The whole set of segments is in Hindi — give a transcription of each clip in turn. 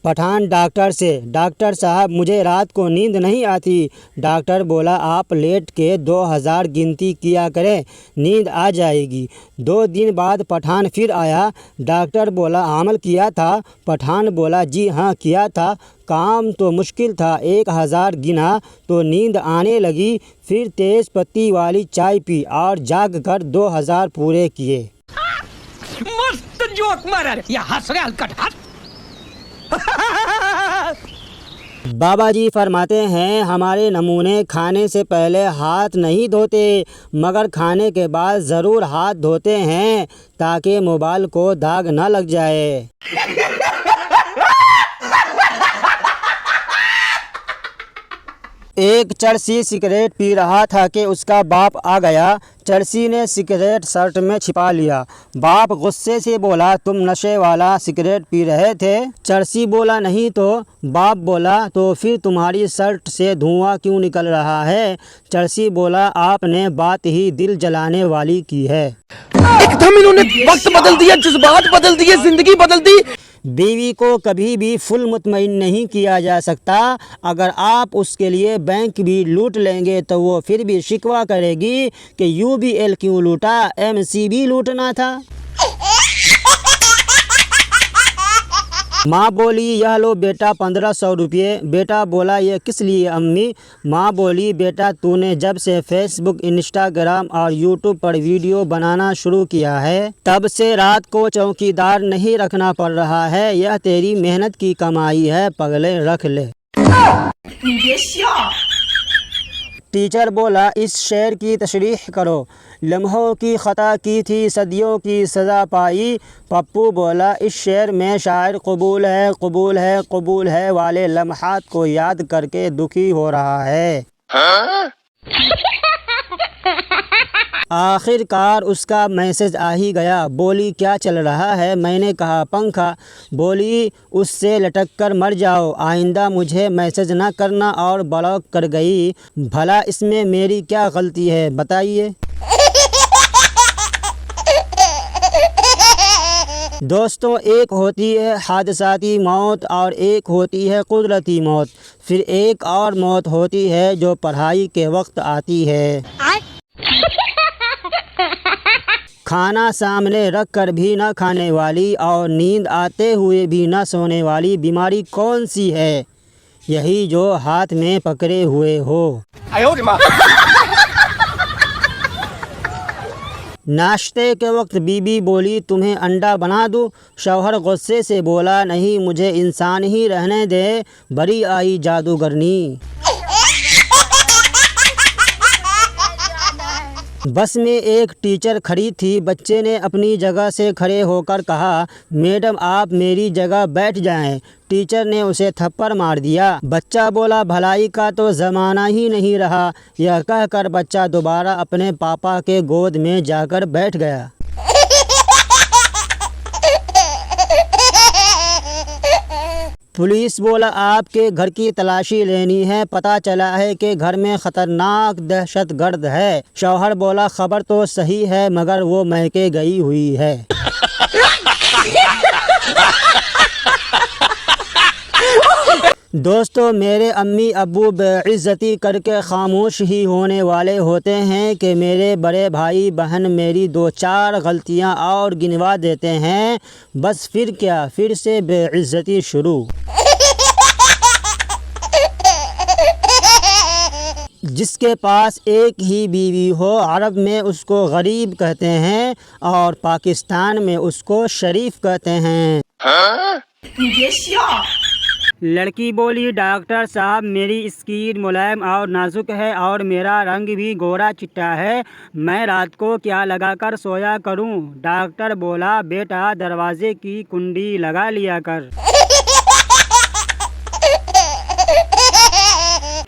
पठान डॉक्टर से, डॉक्टर साहब मुझे रात को नींद नहीं आती। डॉक्टर बोला आप लेट के 2000 गिनती किया करें, नींद आ जाएगी। 2 दिन बाद पठान फिर आया। डॉक्टर बोला अमल किया था? पठान बोला जी हाँ किया था, काम तो मुश्किल था। 1000 गिना तो नींद आने लगी। फिर तेज पत्ती वाली चाय पी और जाग कर 2000 पूरे किए। मस्त जोक मारा रे, या हंस रे हलकट हंस। बाबा जी फरमाते हैं हमारे नमूने खाने से पहले हाथ नहीं धोते, मगर खाने के बाद ज़रूर हाथ धोते हैं ताकि मोबाइल को दाग न लग जाए। एक चरसी सिगरेट पी रहा था कि उसका बाप आ गया। चरसी ने सिगरेट शर्ट में छिपा लिया। बाप गुस्से से बोला तुम नशे वाला सिगरेट पी रहे थे? चरसी बोला नहीं तो। बाप बोला तो फिर तुम्हारी शर्ट से धुआं क्यों निकल रहा है? चरसी बोला आपने बात ही दिल जलाने वाली की है। एकदम इन्होंने वक्त बदल दिया, जज्बात बदल दिए, जिंदगी बदल दी। बीवी को कभी भी फुल मुतमईन नहीं किया जा सकता। अगर आप उसके लिए बैंक भी लूट लेंगे तो वो फिर भी शिकवा करेगी कि UBL क्यों लूटा, MCB लूटना था। माँ बोली यह लो बेटा 1500 रुपये। बेटा बोला ये किस लिए अम्मी? माँ बोली बेटा तूने जब से फेसबुक, इंस्टाग्राम और यूट्यूब पर वीडियो बनाना शुरू किया है तब से रात को चौकीदार नहीं रखना पड़ रहा है। यह तेरी मेहनत की कमाई है, पगले रख ले। टीचर बोला इस शेर की तशरीह करो। लम्हों की ख़ता की थी, सदियों की सज़ा पाई। पप्पू बोला इस शेर में शायर कबूल है, कबूल है, कबूल है वाले लम्हात को याद करके दुखी हो रहा है। आखिरकार उसका मैसेज आ ही गया। बोली क्या चल रहा है? मैंने कहा पंखा। बोली उससे लटक कर मर जाओ, आइंदा मुझे मैसेज ना करना, और ब्लॉक कर गई। भला इसमें मेरी क्या गलती है बताइए। दोस्तों एक होती है हादसाती मौत और एक होती है कुदरती मौत। फिर एक और मौत होती है जो पढ़ाई के वक्त आती है। खाना सामने रख कर भी न खाने वाली और नींद आते हुए भी न सोने वाली बीमारी कौन सी है? यही जो हाथ में पकड़े हुए हो। नाश्ते के वक्त बीबी बोली तुम्हें अंडा बना दूं? शौहर गुस्से से बोला नहीं, मुझे इंसान ही रहने दे, बड़ी आई जादूगरनी। बस में एक टीचर खड़ी थी। बच्चे ने अपनी जगह से खड़े होकर कहा मैडम आप मेरी जगह बैठ जाएं। टीचर ने उसे थप्पड़ मार दिया। बच्चा बोला भलाई का तो ज़माना ही नहीं रहा। यह कहकर बच्चा दोबारा अपने पापा के गोद में जाकर बैठ गया। पुलिस बोला आपके घर की तलाशी लेनी है, पता चला है कि घर में खतरनाक दहशतगर्द है। शौहर बोला खबर तो सही है मगर वो महके गई हुई है। दोस्तों मेरे अम्मी अब्बू बेइज्जती करके खामोश ही होने वाले होते हैं कि मेरे बड़े भाई बहन मेरी 2-4 गलतियां और गिनवा देते हैं, बस फिर क्या, फिर से बेइज्जती शुरू। जिसके पास एक ही बीवी हो अरब में उसको गरीब कहते हैं और पाकिस्तान में उसको शरीफ कहते हैं। लड़की बोली डॉक्टर साहब मेरी स्किन मुलायम और नाजुक है और मेरा रंग भी गोरा चिट्टा है, मैं रात को क्या लगाकर सोया करूं? डॉक्टर बोला बेटा दरवाजे की कुंडी लगा लिया कर।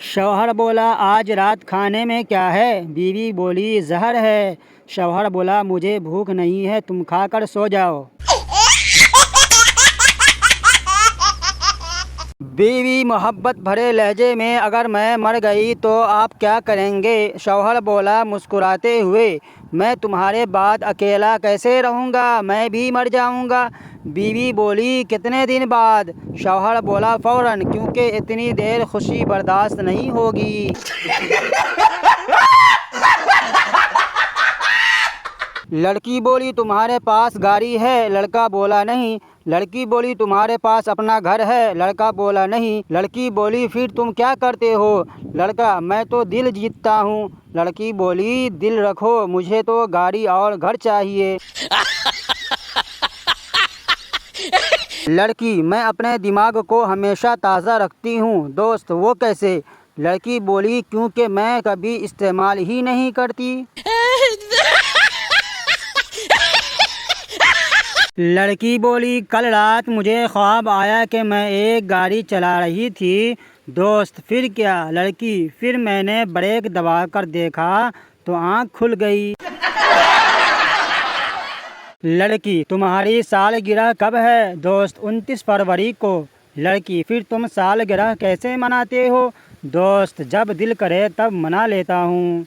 शौहर बोला आज रात खाने में क्या है? बीवी बोली जहर है। शौहर बोला मुझे भूख नहीं है, तुम खाकर सो जाओ। बीवी मोहब्बत भरे लहजे में, अगर मैं मर गई तो आप क्या करेंगे? शौहर बोला मुस्कुराते हुए, मैं तुम्हारे बाद अकेला कैसे रहूँगा, मैं भी मर जाऊँगा। बीवी बोली कितने दिन बाद? शौहर बोला फ़ौरन, क्योंकि इतनी देर खुशी बर्दाश्त नहीं होगी। लड़की बोली तुम्हारे पास गाड़ी है? लड़का बोला नहीं। लड़की बोली तुम्हारे पास अपना घर है? लड़का बोला नहीं। लड़की बोली फिर तुम क्या करते हो? लड़का, मैं तो दिल जीतता हूँ। लड़की बोली दिल रखो, मुझे तो गाड़ी और घर चाहिए। लड़की, मैं अपने दिमाग को हमेशा ताज़ा रखती हूँ। दोस्त, वो कैसे? लड़की बोली क्योंकि मैं कभी इस्तेमाल ही नहीं करती। लड़की बोली कल रात मुझे ख्वाब आया कि मैं एक गाड़ी चला रही थी। दोस्त, फिर क्या? लड़की, फिर मैंने ब्रेक दबा कर देखा तो आँख खुल गई। लड़की, तुम्हारी सालगिरह कब है? दोस्त, 29 फरवरी को। लड़की, फिर तुम सालगिरह कैसे मनाते हो? दोस्त, जब दिल करे तब मना लेता हूँ।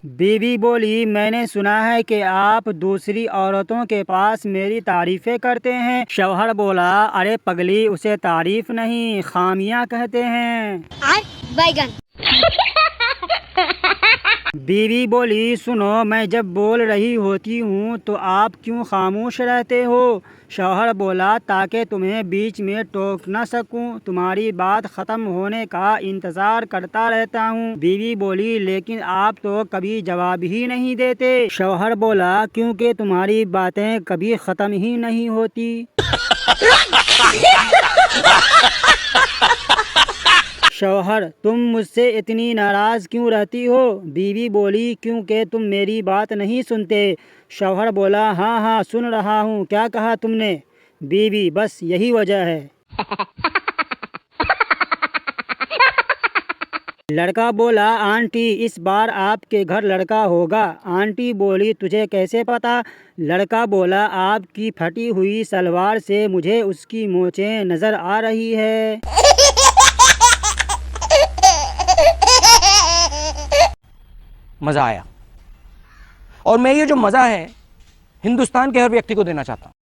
बीवी बोली मैंने सुना है कि आप दूसरी औरतों के पास मेरी तारीफ़ें करते हैं। शौहर बोला अरे पगली, उसे तारीफ़ नहीं खामियां कहते हैं। बैगन। बीवी बोली सुनो, मैं जब बोल रही होती हूँ तो आप क्यों खामोश रहते हो? शौहर बोला ताकि तुम्हें बीच में टोक न सकूं, तुम्हारी बात ख़त्म होने का इंतज़ार करता रहता हूँ। बीवी बोली लेकिन आप तो कभी जवाब ही नहीं देते। शौहर बोला क्योंकि तुम्हारी बातें कभी ख़त्म ही नहीं होती। शौहर, तुम मुझसे इतनी नाराज़ क्यों रहती हो? बीवी बोली क्योंकि तुम मेरी बात नहीं सुनते। शौहर बोला हाँ हाँ सुन रहा हूँ, क्या कहा तुमने? बीवी, बस यही वजह है। लड़का बोला आंटी, इस बार आपके घर लड़का होगा। आंटी बोली तुझे कैसे पता? लड़का बोला आपकी फटी हुई सलवार से मुझे उसकी मोचें नज़र आ रही है। मजा आया, और मैं ये जो मजा है हिंदुस्तान के हर व्यक्ति को देना चाहता हूँ।